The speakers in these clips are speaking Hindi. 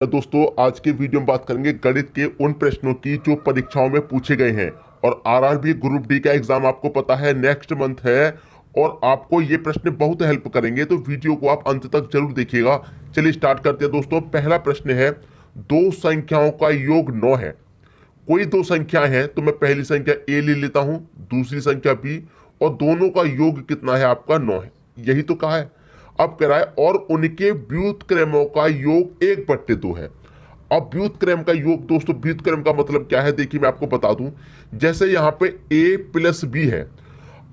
दोस्तों, आज के वीडियो में बात करेंगे गणित के उन प्रश्नों की जो परीक्षाओं में पूछे गए हैं। और आरआरबी ग्रुप डी का एग्जाम आपको पता है नेक्स्ट मंथ है और आपको ये प्रश्न बहुत हेल्प करेंगे, तो वीडियो को आप अंत तक जरूर देखिएगा। चलिए स्टार्ट करते हैं दोस्तों। पहला प्रश्न है, दो संख्याओं का योग 9 है। कोई दो संख्याएं हैं तो मैं पहली संख्या ए ले लेता हूं, दूसरी संख्या बी, और दोनों का योग कितना है आपका 9 है। यही तो कहा है। अब कह रहा है और उनके व्युत्क्रमों का योग 1/2 है। अब व्युत्क्रम का योग दोस्तों, व्युत्क्रम का मतलब क्या है देखिए मैं आपको बता दूं। जैसे यहाँ पे a प्लस बी है,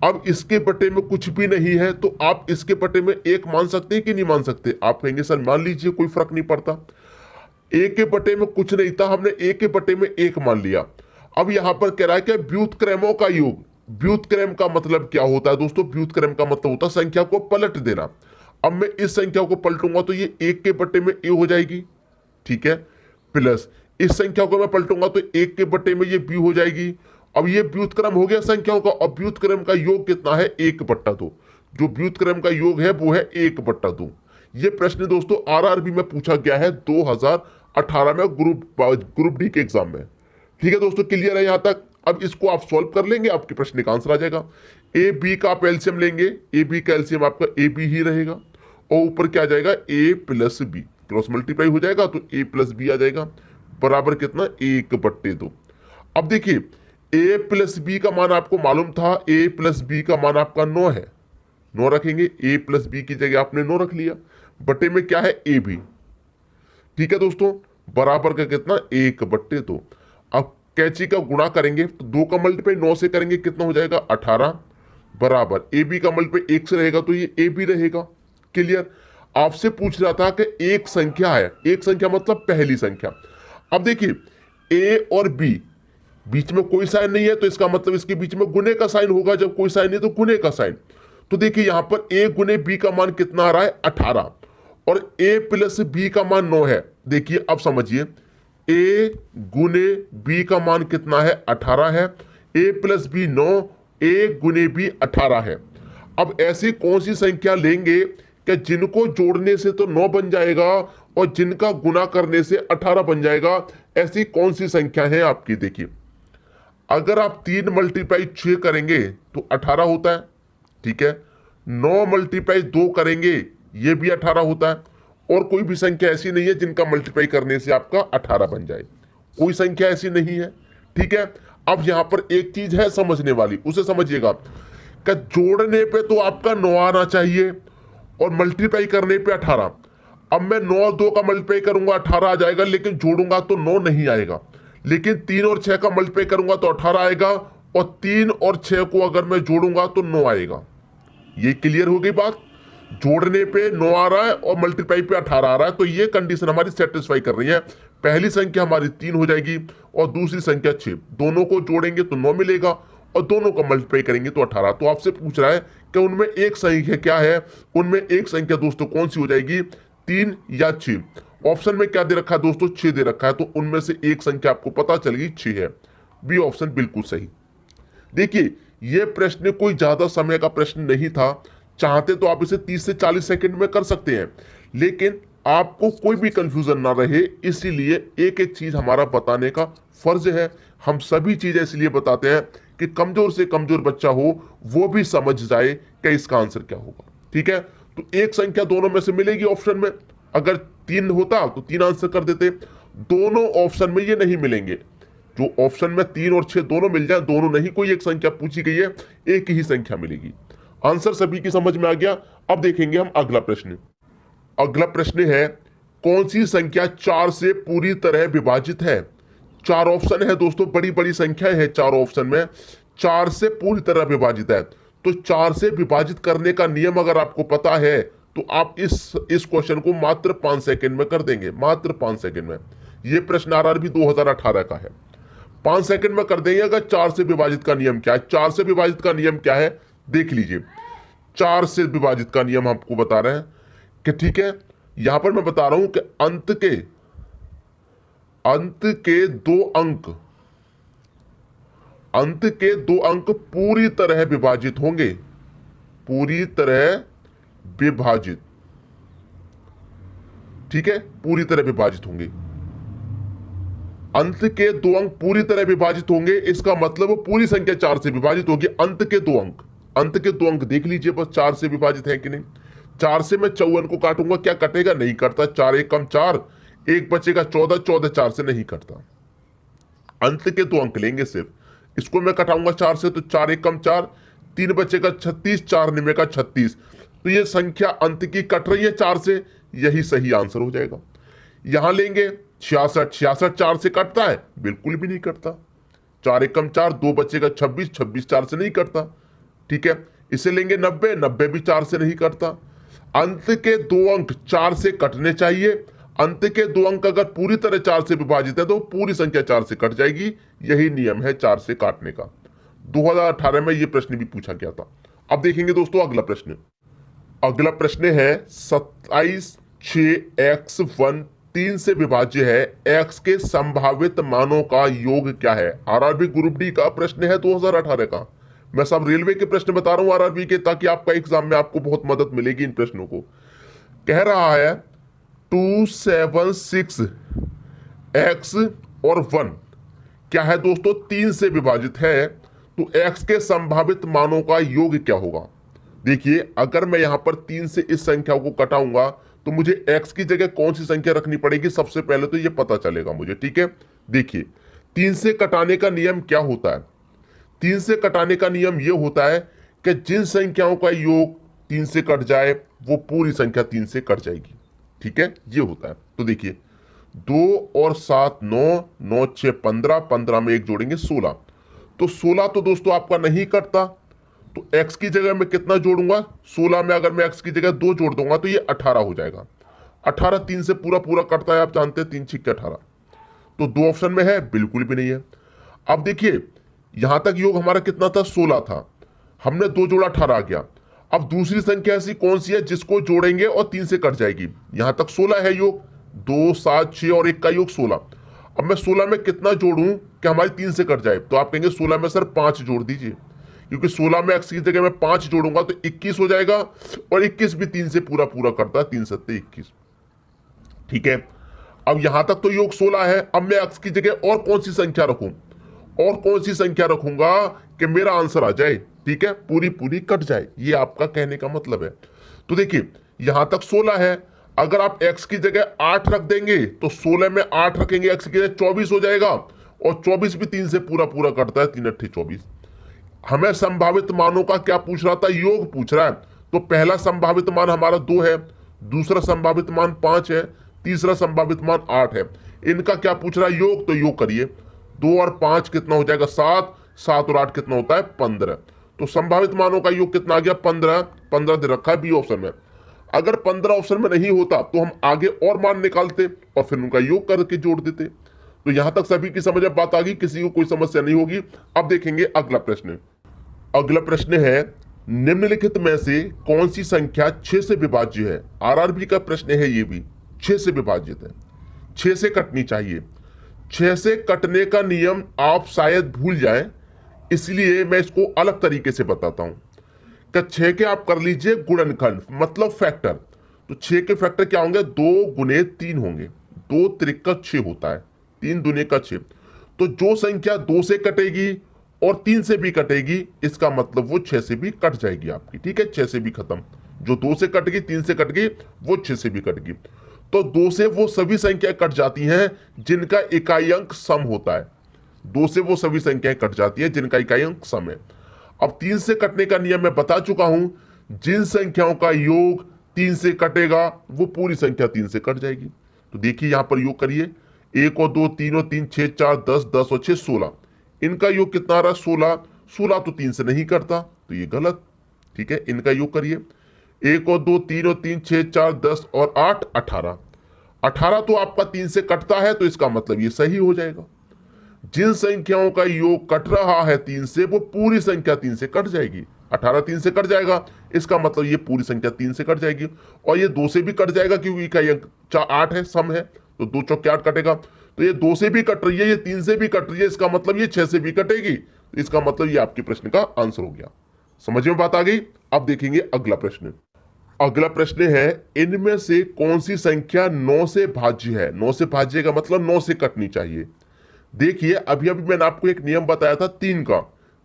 अब इसके बटे में कुछ भी नहीं है तो आप इसके बटे में एक मान सकते हैं कि नहीं मान सकते। आप कहेंगे सर मान लीजिए कोई फर्क नहीं पड़ता, ए के बटे में कुछ नहीं था, हमने ए के बटे में एक मान लिया। अब यहां पर कह रहा है कि व्युत्क्रमों का योग। व्युत्क्रम का मतलब क्या होता है दोस्तों? व्युत्क्रम का मतलब होता है संख्या को पलट देना। अब मैं इस संख्या को पलटूंगा तो ये एक के बटे में ए हो जाएगी, ठीक है, प्लस इस संख्या को मैं पलटूंगा तो एक के बटे में ये बी हो जाएगी। अब ये व्युत्क्रम हो गया संख्याओं का। अब व्युत्क्रम का योग कितना है? 1/2। जो व्युत्क्रम का योग है वो है 1/2। ये प्रश्न दोस्तों आरआरबी में पूछा गया है 2018 में ग्रुप डी के एग्जाम में। ठीक है दोस्तों, क्लियर है यहां तक? अब इसको आप सॉल्व कर लेंगे, आपके प्रश्न का आंसर आ जाएगा। ए बी का आप एलसीएम लेंगे, ए बी का एलसीएम आपका ए बी ही रहेगा और ऊपर क्या आ जाएगा? ए प्लस बी, क्रॉस मल्टीप्लाई हो जाएगा तो ए प्लस बी आ जाएगा, बराबर कितना? 1/2। अब देखिए ए प्लस बी का मान आपको मालूम था, ए प्लस बी का मान आपका 9 है। 9 रखेंगे, ए प्लस बी की जगह आपने 9 रख लिया, बटे में क्या है? A B. ठीक है दोस्तों, बराबर का कितना? 1/2। अब कैंची का गुणा करेंगे तो 2 का मल्टीप्लाई 9 से करेंगे, कितना हो जाएगा? 18, बराबर ए बी का मल्टीप्लाई 1 से रहेगा तो ये ए बी रहेगा। क्लियर? आपसे पूछ रहा था कि एक संख्या है, एक संख्या मतलब पहली संख्या। अब देखिए ए और बी बीच में कोई साइन नहीं है तो इसका मतलब इसके बीच में गुने का साइन होगा। जब कोई साइन नहीं तो गुने का साइन। तो देखिए यहां पर ए गुने बी का मान कितना आ रहा है? 18, और ए प्लस बी का मान 9 है। देखिए अब समझिए, ए गुने बी का मान कितना है? 18 है। ए प्लस बी 9, ए गुने बी 18 है। अब ऐसी कौन सी संख्या लेंगे कि जिनको जोड़ने से तो 9 बन जाएगा और जिनका गुना करने से 18 बन जाएगा? ऐसी कौन सी संख्या है आपकी? देखिए अगर आप 3 मल्टीप्लाई 6 करेंगे तो 18 होता है, ठीक है। 9 मल्टीप्लाई 2 करेंगे ये भी 18 होता है। और कोई भी संख्या ऐसी नहीं है जिनका मल्टीप्लाई करने से आपका 18 बन जाए। कोई संख्या ऐसी नहीं है, ठीक है। अब यहां पर एक चीज है समझने वाली, उसे समझिएगा कि जोड़ने पे तो आपका 9 आना चाहिए और मल्टीप्लाई करने पे 18। अब मैं 9 और 2 का मल्टीप्लाई करूंगा 18 आ जाएगा, लेकिन जोड़ूंगा तो 9 नहीं आएगा। लेकिन 3 और 6 का मल्टीप्लाई करूंगा तो 18 आएगा, और 3 और 6 को अगर मैं जोड़ूंगा तो 9 आएगा। ये क्लियर हो गई बात? जोड़ने पे 9 आ रहा है और मल्टीप्लाई पे 18 आ रहा है, तो ये कंडीशन हमारी सेटिस्फाई कर रही है। पहली संख्या हमारी 3 हो जाएगी और दूसरी संख्या 6। दोनों को जोड़ेंगे तो 9 मिलेगा और दोनों को मल्टीप्लाई करेंगे तो 18। तो आपसे पूछ रहा है कि उनमें एक संख्या क्या है? उनमें एक संख्या दोस्तों कौन सी हो जाएगी? 3 या 6? ऑप्शन में क्या दे रखा है दोस्तों? 6 दे रखा है, तो उनमें से एक संख्या आपको पता चल गई 6 है। बी ऑप्शन बिल्कुल सही। देखिए यह प्रश्न कोई ज्यादा समय का प्रश्न नहीं था। चाहते तो आप इसे 30 से 40 सेकंड में कर सकते हैं, लेकिन आपको कोई भी कंफ्यूजन ना रहे इसीलिए एक एक चीज हमारा बताने का फर्ज है। हम सभी चीजें इसलिए बताते हैं कि कमजोर से कमजोर बच्चा हो वो भी समझ जाए कि इसका आंसर क्या होगा। ठीक है, तो एक संख्या दोनों में से मिलेगी ऑप्शन में। अगर 3 होता तो 3 आंसर कर देते। दोनों ऑप्शन में ये नहीं मिलेंगे। जो ऑप्शन में 3 और 6 दोनों मिल जाए, दोनों नहीं, कोई एक संख्या पूछी गई है, एक ही संख्या मिलेगी। आंसर सभी की समझ में आ गया। अब देखेंगे हम अगला प्रश्न। अगला प्रश्न है, कौन सी संख्या 4 से पूरी तरह विभाजित है? 4 ऑप्शन है दोस्तों, बड़ी बड़ी संख्या है। 4 ऑप्शन में 4 से पूरी तरह विभाजित है। तो 4 से विभाजित करने का नियम अगर आपको पता है तो आप इस क्वेश्चन को मात्र 5 सेकंड में कर देंगे, मात्र 5 सेकंड में। यह प्रश्न आरआरबी 2018 का है। 5 सेकंड में कर देंगे। अगर 4 से विभाजित का नियम क्या है? 4 से विभाजित का नियम क्या है देख लीजिए। 4 से विभाजित का नियम आपको बता रहे हैं कि ठीक है, यहां पर मैं बता रहा हूं कि अंत के दो अंक पूरी तरह विभाजित होंगे, पूरी तरह विभाजित। ठीक है, पूरी तरह विभाजित होंगे। अंत के दो अंक पूरी तरह विभाजित होंगे, इसका मतलब वो पूरी संख्या 4 से विभाजित होगी। अंत के दो अंक, अंत के दो अंक देख लीजिए बस 4 से विभाजित है कि नहीं। 4 से मैं 54 को काटूंगा, क्या कटेगा? नहीं कटता। 4 एक कम 4, एक बचेगा 14, 14 4 से नहीं कटता। अंत के दो अंक लेंगे सिर्फ, इसको मैं कटाऊंगा 4 से, तो 4 एक कम 4, 3 बचेगा 36, 4 निमे का 36। तो ये संख्या अंत की कट रही है 4 से, यही सही आंसर हो जाएगा। यहां लेंगे 66, 66 4 से कटता है? बिल्कुल भी नहीं कटता। 4 एक कम 4, 2 बचेगा 26, 26 4 से नहीं कटता। ठीक है, इसे लेंगे 90, 90 भी 4 से नहीं कटता। अंत के दो अंक 4 से कटने चाहिए। अंत के दो अंक अगर पूरी तरह 4 से विभाजित है तो पूरी संख्या 4 से कट जाएगी। यही नियम है 4 से काटने का। 2018 में यह प्रश्न भी पूछा गया था। अब देखेंगे दोस्तों अगला प्रश्न। अगला प्रश्न है 27 6 x1 3 से विभाज्य है, x के संभावित मानों का योग क्या है? आरआरबी ग्रुप डी का प्रश्न है 2018 का। मैं सब रेलवे के प्रश्न बता रहा हूं आरआरबी के, ताकि आपका एग्जाम में आपको बहुत मदद मिलेगी इन प्रश्नों को। कह रहा है 276 x और 1 क्या है दोस्तों? 3 से विभाजित है, तो x के संभावित मानों का योग क्या होगा? देखिए, अगर मैं यहां पर 3 से इस संख्या को कटाऊंगा तो मुझे x की जगह कौन सी संख्या रखनी पड़ेगी सबसे पहले तो ये पता चलेगा मुझे। ठीक है, देखिए 3 से कटाने का नियम क्या होता है? 3 से कटाने का नियम ये होता है कि जिन संख्याओं का योग 3 से कट जाए वो पूरी संख्या 3 से कट जाएगी। ठीक है, ये होता है। तो देखिए 2 और 7 9, 9 6 15, 15 में एक जोड़ेंगे 16। तो 16 तो दोस्तों आपका नहीं कटता, तो x की जगह मैं कितना जोड़ूंगा? 16 में अगर मैं x की जगह 2 जोड़ दूंगा तो ये 18 हो जाएगा। 18 3 से पूरा पूरा कटता है, आप जानते हैं 3 6 18। तो 2 ऑप्शन में है? बिल्कुल भी नहीं है। अब देखिए यहां तक योग हमारा कितना था? 16 था, हमने 2 जोड़ा 18 आ गया। अब दूसरी संख्या ऐसी कौन सी है जिसको जोड़ेंगे और 3 से कट जाएगी? यहां तक 16 है योग, 2 7 6 और 1 का योग 16। अब मैं 16 में कितना जोड़ूं कि हमारी 3 से कट जाए? तो आप कहेंगे 16 में सर 5 जोड़ दीजिए, क्योंकि 16 में x की जगह मैं 5 जोड़ूंगा तो 21 हो जाएगा, और 21 भी 3 से पूरा पूरा करता है, 3 7 21। ठीक है, अब यहां तक तो योग 16 है। अब मैं x की जगह और कौन सी संख्या रखूं? और कौन सी संख्या रखूंगा कि मेरा आंसर आ जाए? ठीक है, पूरी पूरी कट जाए, ये आपका कहने का मतलब है। तो देखिए यहां तक 16 है, अगर आप x की जगह 8 रख देंगे तो 16 में 8 रखेंगे x की जगह 24 हो जाएगा, और 24 भी 3 से पूरा पूरा करता है, 3 8 24। हमें संभावित मानों का क्या पूछ रहा था? योग पूछ रहा है। तो पहला संभावित मान हमारा 2 है, दूसरा संभावित मान 5 है, तीसरा संभावित मान 8 है। इनका क्या पूछ रहा है? योग। तो योग करिए, 2 और 5 कितना हो जाएगा? 7, 7 और 8 कितना होता है? 15। तो संभावित मानों का योग कितना आ गया? 15। 15 दे रखा है बी ऑप्शन में। अगर 15 ऑप्शन में नहीं होता तो हम आगे और मान निकालते और फिर उनका योग करके जोड़ देते। तो यहां तक सभी की समझ में बात आ गई, किसी को कोई समस्या नहीं होगी। अब देखेंगे अगला प्रश्न। अगला प्रश्न है निम्नलिखित में से कौन सी संख्या 6 से विभाज्य है? आरआरबी का प्रश्न है, ये भी 6 से विभाजित है, 6 से कटनी चाहिए। 6 से कटने का नियम आप शायद भूल जाएं, इसलिए मैं इसको अलग तरीके से बताता हूं कि 6 के आप कर लीजिए गुणनखंड, मतलब फैक्टर। तो 6 के फैक्टर क्या होंगे? 2 गुने 3 होंगे। 2 त्रिक 6 होता है, 3 दूने का 6। तो जो संख्या 2 से कटेगी और 3 से भी कटेगी, इसका मतलब वो 6 से भी कट जाएगी आपकी। ठीक है, 6 से भी खत्म। जो 2 से कट गई, 3 से कट गई, वो 6 से भी कट गई। तो 2 से वो सभी संख्याएं कट जाती हैं जिनका इकाई अंक सम होता है। 2 से वो सभी संख्याएं कट जाती है जिनका इकाई अंक सम है। अब 3 से कटने का नियम मैं बता चुका हूं, जिन संख्याओं का योग 3 से कटेगा वो पूरी संख्या 3 से कट जाएगी। तो देखिए यहां पर योग करिए, 1 और 2 3 और 3 6 4 10, 10 और 6 16। इनका योग कितना आ रहा है? 16। 16 तो 3 से नहीं करता, तो ये गलत। ठीक है, इनका योग करिए, 1 और 2 3 और 3 6 4 10 और 8 18। 18 तो आपका 3 से कटता है, तो इसका मतलब ये सही हो जाएगा। जिन संख्याओं का योग कट रहा है 3 से, वो पूरी संख्या 3 से कट जाएगी। 18 3 से कट जाएगा, इसका मतलब ये पूरी संख्या 3 से कट जाएगी। और ये 2 से भी कट जाएगा क्योंकि इकाई अंक 8 है, सम है, तो 2 चौके 8 कटेगा। तो ये 2 से भी कट रही है, ये 3 से भी कट रही है, इसका मतलब ये 6 से भी कटेगी। तो इसका मतलब ये आपके प्रश्न का आंसर हो गया। समझ में बात आ गई? अब देखेंगे अगला प्रश्न। अगला प्रश्न है, इनमें से कौन सी संख्या 9 से भाज्य है? 9 से भाज्य का मतलब 9 से कटनी चाहिए। देखिए अभी अभी मैंने आपको एक नियम बताया था 3 का।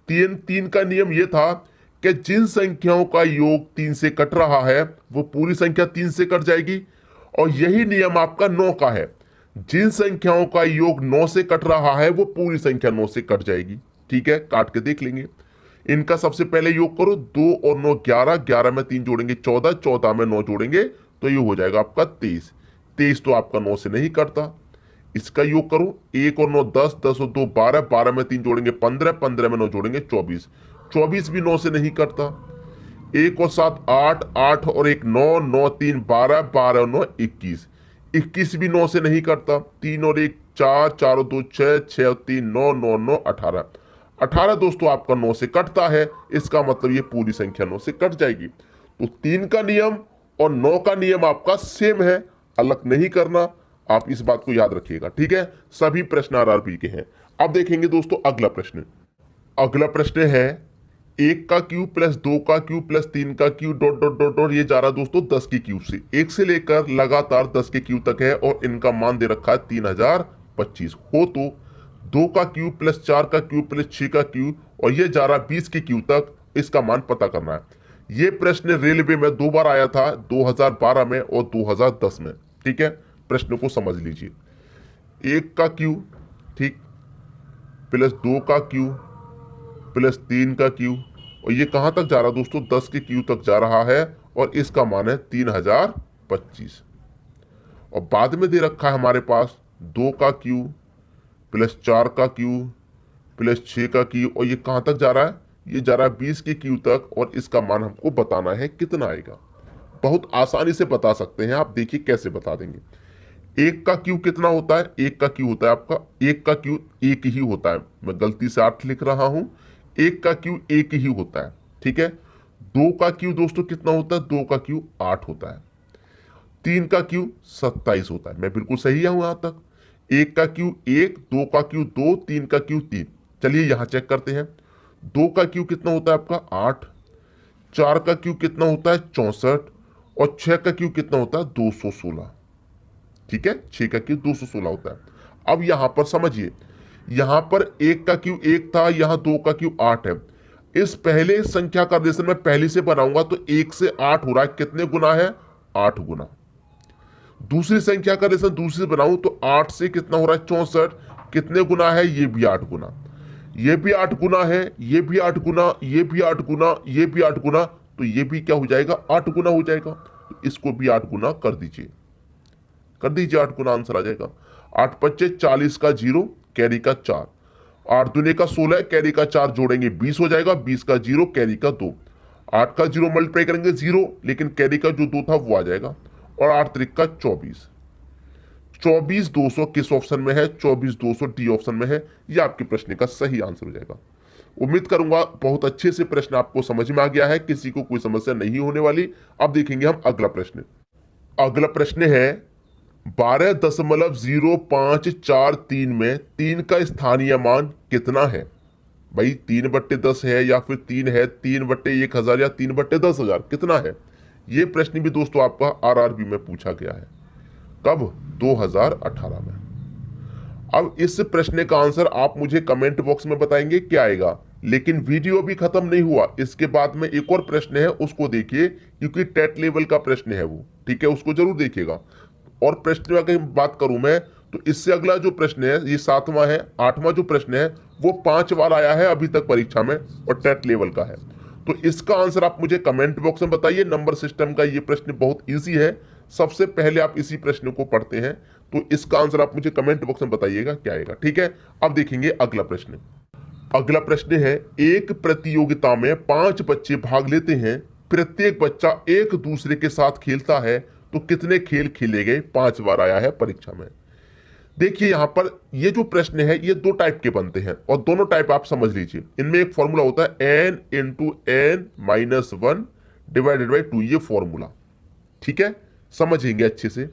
तीन तीन का नियम यह था कि जिन संख्याओं का योग 3 से कट रहा है वो पूरी संख्या 3 से कट जाएगी, और यही नियम आपका 9 का है। जिन संख्याओं का योग 9 से कट रहा है वो पूरी संख्या 9 से कट जाएगी। ठीक है, काट के देख लेंगे। इनका सबसे पहले योग करो, 2 और 9 11, 11 में 3 जोड़ेंगे 14, 14 में 9 जोड़ेंगे तो ये हो जाएगा आपका 23। 23 तो आपका 9 से नहीं करता। इसका योग करो, 1 और 9 10, 10 और 2 12, 12 में 3 जोड़ेंगे 15, 15 में 9 जोड़ेंगे 24, 24 भी 9 से नहीं करता। 1 और 7 8, 8 और 1 9, 9 3 12, 12 और 9 21, 21 भी 9 से नहीं करता। 3 और 1 4, 4 और 2 6, 6 और 3 9, 9 9 18, 18 दोस्तों आपका 9 से कटता है। इसका मतलब ये पूरी संख्या 9 से कट जाएगी। तो 3 का नियम और 9 का नियम आपका सेम है, अलग नहीं करना। आप इस बात को याद रखिएगा, ठीक है। सभी प्रश्न आरआरबी के हैं। अब देखेंगे दोस्तों अगला प्रश्न। अगला प्रश्न है 1 का क्यूब प्लस 2 का क्यूब प्लस 3 का cube dot dot dot dot, ये जा रहा दोस्तों 10 के क्यूब से। 1 से लेकर लगातार 10 के क्यूब तक है और इनका मान दे रखा है 3025 हो। तो 2 का क्यूब प्लस 4 का क्यूब प्लस 6 का क्यूब और ये जा रहा 20 के क्यूब तक, इसका मान पता करना है। ये प्रश्न रेलवे में 2 बार आया था, 2012 में और 2010 में। ठीक है, प्रश्न को समझ लीजिए। 1 का क्यूब ठीक प्लस 2 का क्यूब प्लस 3 का क्यूब, और ये कहां तक जा रहा है दोस्तों? 10 के क्यूब तक जा रहा है और इसका मान है 3025। और बाद में दे रखा है हमारे पास 2 का क्यूब प्लस 4 का क्यूब प्लस 6 का क्यूब, और ये कहां तक जा रहा है? ये जा रहा है 20 के क्यूब तक, और इसका मान हमको बताना है कितना आएगा। बहुत आसानी से बता सकते हैं आप, देखिए कैसे बता देंगे। 1 का क्यूब कितना होता है? 1 का क्यूब होता है आपका, 1 का क्यूब 1 ही होता है। मैं गलती से 8 लिख रहा हूं। 1 का क्यूब 1 ही होता है, ठीक है। 2 का क्यूब दोस्तों कितना होता है? 2 का क्यूब 8 होता है। 3 का क्यूब 27 होता है। मैं बिल्कुल सही हूं यहां तक। 1 का क्यूब 1, 2 का क्यूब 2, 3 का क्यूब 3। चलिए यहां चेक करते हैं। 2 का क्यूब कितना होता है आपका? 8। 4 का क्यूब कितना होता है? 64। और 6 का क्यूब कितना होता है? 216। ठीक है, 6 का क्यूब 216 होता है। अब यहां पर समझिए, यहां पर 1 का क्यूब 1 था, यहां 2 का क्यूब 8 है। इस पहले संख्या का रेशन मैं पहले से बनाऊंगा तो 1 से 8 हो रहा है, कितने गुना है? 8 गुना। दूसरी संख्या का रेशन दूसरी से बनाऊं तो 8 से कितना हो रहा है? 64, कितने गुना है? ये भी 8 गुना, ये भी 8 गुना है, ये भी 8 गुना, ये भी 8 गुना, ये भी 8 गुना, तो ये भी क्या हो जाएगा? 8 गुना हो जाएगा। तो इसको भी 8 गुना कर दीजिए, कर दीजिए। 8 गुना आंसर आ जाएगा। 8 पच्चे 40 का 0, कैरी का 4। 8 दूने का 16, कैरी का 4 जोड़ेंगे 20 हो जाएगा। 20 का 0, कैरी का 2। 8 का 0 मल्टीप्लाई करेंगे 0, लेकिन कैरी का जो 2 था वो आ जाएगा। और 8 त्रिक का 24। 24,200 किस ऑप्शन में है? 24,200 डी ऑप्शन में है। यह आपके प्रश्न का सही आंसर हो जाएगा। उम्मीद करूंगा बहुत अच्छे से प्रश्न आपको समझ में आ गया है, किसी को कोई समस्या नहीं होने वाली। अब देखेंगे हम अगला प्रश्न। अगला प्रश्न है 12.0543 में 3 का स्थानीय मान कितना है? भाई 3/10 है या फिर 3 है, 3/1000 या 3/10,000, कितना है? ये प्रश्न भी दोस्तों आपका आरआरबी में पूछा गया है। कब? 2018 में। अब इस प्रश्न का आंसर आप मुझे कमेंट बॉक्स में बताएंगे क्या आएगा। लेकिन वीडियो अभी खत्म नहीं हुआ, इसके बाद में एक और प्रश्न है, उसको देखिए, क्योंकि टेट लेवल का प्रश्न है वो, ठीक है, उसको जरूर देखिएगा। और प्रश्न की बात करूं मैं तो इससे अगला जो प्रश्न है ये 7वां है। 8वां जो प्रश्न है वो 5 बार आया है अभी तक परीक्षा में और टेट लेवल का है। तो इसका आंसर आप मुझे कमेंट बॉक्स में बताइए। नंबर सिस्टम का ये प्रश्न बहुत इजी है, सबसे पहले आप इसी प्रश्न को पढ़ते हैं। तो इसका आंसर आप मुझे कमेंट बॉक्स में बताइएगा क्या आएगा, ठीक है। अब देखेंगे अगला प्रश्न। अगला प्रश्न है, एक प्रतियोगिता में 5 बच्चे भाग लेते हैं, प्रत्येक बच्चा एक दूसरे के साथ खेलता है, तो कितने खेल खेले गए? 5 बार आया है परीक्षा में। देखिए यहां पर ये जो प्रश्न है ये 2 टाइप के बनते हैं और दोनों टाइप आप समझ लीजिए। इनमें एक फॉर्मूला होता है n into n minus 1 divided by 2, ये फॉर्मूला, ठीक है, समझेंगे अच्छे से।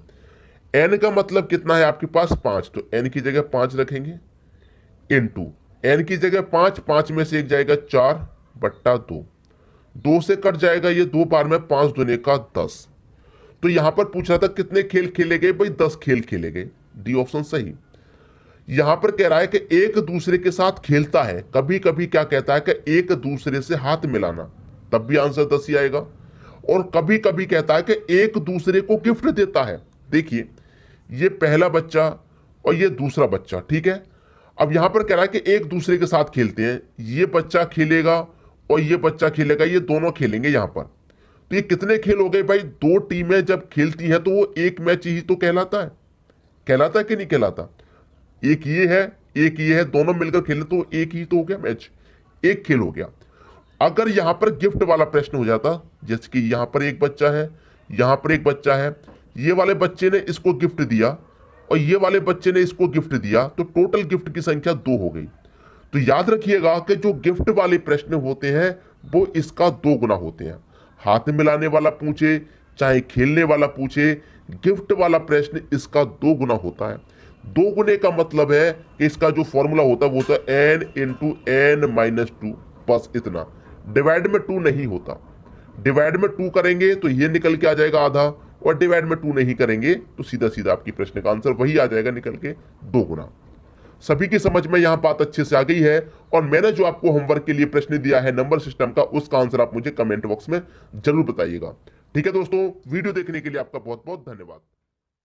n का मतलब कितना है आपके पास? 5, तो n की जगह 5 रखेंगे, इंटू n की जगह 5, 5 में से एक जाएगा 4/2, 2 से कट जाएगा ये 2 बार में, 5 दूने का 10। तो यहां पर पूछ रहा था कितने खेल खेले गए, भाई 10 खेल खेले गए, डी ऑप्शन सही। यहां पर कह रहा है कि एक दूसरे के साथ खेलता है, कभी कभी क्या कहता है कि एक दूसरे से हाथ मिलाना, तब भी आंसर 10 ही आएगा। और कभी कभी कहता है कि एक दूसरे को गिफ्ट देता है। देखिए ये पहला बच्चा और ये दूसरा बच्चा, ठीक है। अब यहां पर कह रहा है कि एक दूसरे के साथ खेलते हैं, ये बच्चा खेलेगा और ये बच्चा खेलेगा, ये दोनों खेलेंगे यहां पर। तो ये कितने खेल हो गए भाई, 2 टीमें जब खेलती हैं तो वो एक मैच ही तो कहलाता है, कहलाता है कि नहीं कहलाता। एक ये है, एक ये है, दोनों मिलकर खेले तो एक ही तो हो गया मैच, एक खेल हो गया। अगर यहां पर गिफ्ट वाला प्रश्न हो जाता, जैसे कि यहां पर एक बच्चा है, यहां पर एक बच्चा है, ये वाले बच्चे ने इसको गिफ्ट दिया और ये वाले बच्चे ने इसको गिफ्ट दिया, तो टोटल गिफ्ट की संख्या 2 हो गई। तो याद रखिएगा कि जो गिफ्ट वाले प्रश्न होते हैं वो इसका 2 गुना होते हैं। हाथ मिलाने वाला पूछे चाहे खेलने वाला पूछे, गिफ्ट वाला प्रश्न इसका 2 गुना होता है। 2 गुने का मतलब है कि इसका जो फॉर्मूला होता है वो होता है n इंटू n माइनस 2, बस इतना। डिवाइड में 2 नहीं होता, डिवाइड में 2 करेंगे तो ये निकल के आ जाएगा आधा, और डिवाइड में 2 नहीं करेंगे तो सीधा सीधा आपकी प्रश्न का आंसर वही आ जाएगा निकल के 2 गुना। सभी की समझ में यहां बात अच्छे से आ गई है। और मैंने जो आपको होमवर्क के लिए प्रश्न दिया है नंबर सिस्टम का, उसका आंसर आप मुझे कमेंट बॉक्स में जरूर बताइएगा। ठीक है दोस्तों, वीडियो देखने के लिए आपका बहुत बहुत धन्यवाद।